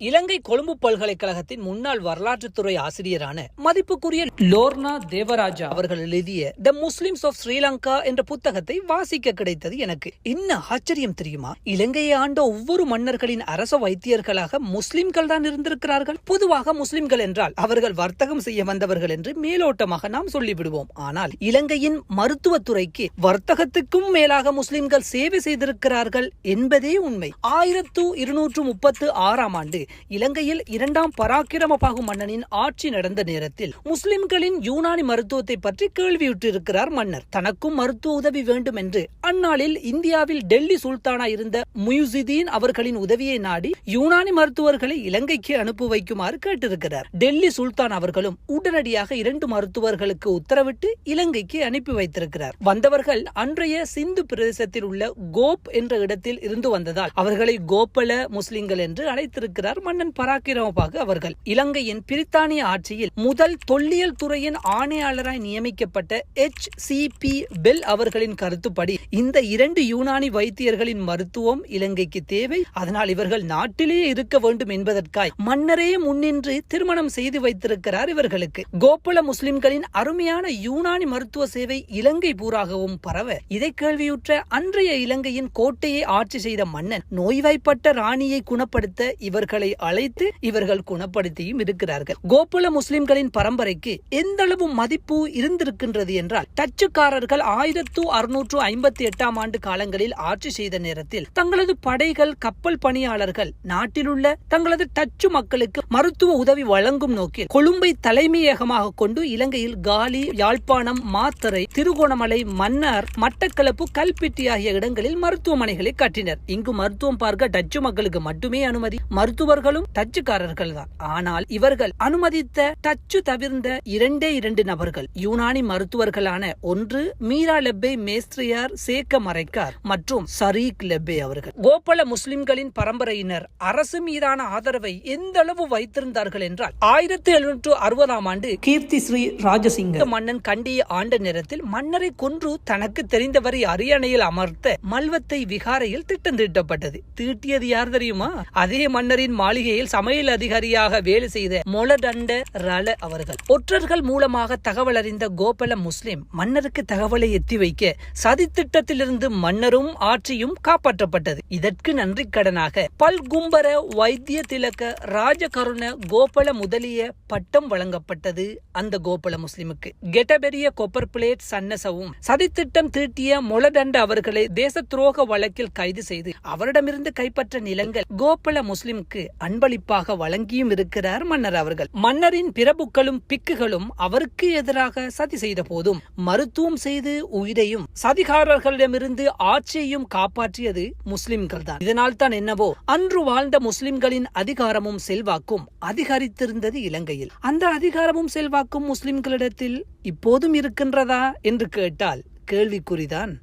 இலங்கை கொழும்பு பல்கலைக்கழகத்தின் முன்னாள் வரலாற்றுத்துறை ஆசிரியரான மதிப்புக்குரிய லோர்னா தேவராஜா அவர்கள் எழுதிய த முஸ்லிம்ஸ் ஆஃப் ஸ்ரீலங்கா என்ற புத்தகத்தை வாசிக்க கிடைத்தது. எனக்கு இன்னும் ஆச்சரியம் தெரியுமா? இலங்கையை ஆண்ட ஒவ்வொரு மன்னர்களின் அரச வைத்தியர்களாக முஸ்லிம்கள் தான் இருந்திருக்கிறார்கள். பொதுவாக முஸ்லிம்கள் என்றால் அவர்கள் வர்த்தகம் செய்ய வந்தவர்கள் என்று மேலோட்டமாக நாம் சொல்லிவிடுவோம். ஆனால் இலங்கையின் மருத்துவத்துறைக்கு வர்த்தகத்துக்கும் மேலாக முஸ்லிம்கள் சேவை செய்திருக்கிறார்கள் என்பதே உண்மை. 1236 ஆண்டு இலங்கையில் இரண்டாம் பராக்கிரமபாகு மன்னனின் ஆட்சி நடந்த நேரத்தில் முஸ்லிம்களின் யூனானி மருத்துவத்தை பற்றி கேள்வியுற்றிருக்கிறார் மன்னர். தனக்கும் மருத்துவ உதவி வேண்டும் என்று அந்நாளில் இந்தியாவில் டெல்லி சுல்தானா இருந்த முயுசிதீன் அவர்களின் உதவியை நாடி யூனானி மருத்துவர்களை இலங்கைக்கு அனுப்பி வைக்குமாறு கேட்டிருக்கிறார். டெல்லி சுல்தான் அவர்களும் உடனடியாக 2 மருத்துவர்களுக்கு உத்தரவிட்டு இலங்கைக்கு அனுப்பி வைத்திருக்கிறார். வந்தவர்கள் அன்றைய சிந்து பிரதேசத்தில் உள்ள கோப் என்ற இடத்தில் இருந்து வந்ததால் அவர்களை கோப்பல முஸ்லிம்கள் என்று அழைத்திருக்கிறார் மன்னன் பராக்கிரமபாகு அவர்கள். இலங்கையின் பிரித்தானிய ஆட்சியில் முதல் தொல்லியல் துறையின் ஆணையாளராய் நியமிக்கப்பட்ட HCP பெல் அவர்களின் கருத்துப்படி இந்த 2 யூனானி வைத்தியர்களின் மருத்துவம் இலங்கைக்கு தேவை, அதனால் இவர்கள் நாட்டிலேயே இருக்க வேண்டும் என்பதற்காய் மன்னரே முன்னின்று திருமணம் செய்து வைத்திருக்கிறார் இவர்களுக்கு. கோப்பல முஸ்லிம்களின் அருமையான யூனானி மருத்துவ சேவை இலங்கை பூராகவும் பரவ இதை கேள்வியுற்ற அன்றைய இலங்கையின் கோட்டையை ஆட்சி செய்த மன்னன் நோய்வாய்ப்பட்ட ராணியை குணப்படுத்த இவர்களை அழைத்து இவர்கள் குணப்படுத்தியும் இருக்கிறார்கள். கோப்பல முஸ்லிம்களின் பரம்பரைக்கு எந்த அளவு மதிப்பு இருந்திருக்கின்றது என்றால், டச்சுக்காரர்கள் 1658 ஆண்டு காலங்களில் ஆட்சி செய்த நேரத்தில் தங்களது படைகள் கப்பல் பணியாளர்கள் நாட்டிலுள்ள தங்களது டச்சு மக்களுக்கு மருத்துவ உதவி வழங்கும் நோக்கில் கொழும்பை தலைமையகமாக கொண்டு இலங்கையில் காலி, யாழ்ப்பாணம், மாத்தறை, திருகோணமலை, மன்னார், மட்டக்களப்பு, கல்பிட்டி ஆகிய இடங்களில் மருத்துவமனைகளை கட்டினர். இங்கு மருத்துவம் பார்க்க டச்சு மக்களுக்கு மட்டுமே அனுமதி. மருத்துவர்களும் டச்சுக்காரர்கள் தான். ஆனால் இவர்கள் அனுமதித்த டச்சு தவிர்ந்த 2 நபர்கள் யூனானி மருத்துவர்களான ஒன்று மீரா லெப்பே மேஸ்திரியார் சேக்க மரைக்கார் மற்றும் சரீக் லெப்பே அவர்கள். கோப்பல முஸ்லிம்களின் பரம்பரையினர் அரசு மீதான ஆதரவை எந்த அளவு வைத்திருந்தார்கள் என்றால், 1760 ஆண்டு கீர்த்தி ஸ்ரீ ராஜசிங்க மன்னன் கண்டியை ஆண்ட நேரத்தில் மன்னரை கொன்று தனக்கு தெரிந்தவரை அரியணையில் அமர்த்த மல்வத்தை விகாரையில் திட்டம் தீட்டப்பட்டது. தீட்டியது யார் தெரியுமா? அதே மன்னரின் மாளிகையில் சமையல் அதிகாரியாக வேலை செய்த மொலடண்ட ரல அவர்கள். ஒற்றர்கள் மூலமாக தகவல் அறிந்த கோப்பல முஸ்லிம் மன்னருக்கு தகவலை எத்தி வைக்க சதி திட்டத்திலிருந்து மன்னரும் ஆட்சியும் காப்பாற்றப்பட்டது. இதற்கு நன்றி கடனாக பல்கும்பர வைத்திய திலக ராஜகருண கோப்பல முதலிய பட்டம் வழங்கப்பட்டது அந்த கோப்பல முஸ்லிமுக்கு. கெட்டபெரிய கொப்பர் பிளேட் சன்னசவும் சதித்திட்டம் தீட்டிய மொலடண்ட அவர்களை தேச துரோக வழக்கில் கைது செய்து அவரிடமிருந்து கைப்பற்ற நிலங்கள் கோப்பல முஸ்லிமுக்கு அன்பளிப்பாக வழங்கியும் இருக்கிறார் மன்னர் அவர்கள். மன்னரின் பிரபுக்களும் பிக்குகளும் அவருக்கு எதிராக சதி செய்த போதும் மருத்துவம் செய்து உயிரையும் சதிகாரர்களிடமிருந்து ஆட்சியையும் காப்பாற்றியது முஸ்லிம்கள் தான். இதனால் தான் என்னவோ அன்று வாழ்ந்த முஸ்லிம்களின் அதிகாரமும் செல்வாக்கும் அதிகரித்திருந்தது இலங்கையில். அந்த அதிகாரமும் செல்வாக்கும் முஸ்லிம்களிடத்தில் இப்போதும் இருக்கின்றதா என்று கேட்டால் கேள்விக்குறிதான்.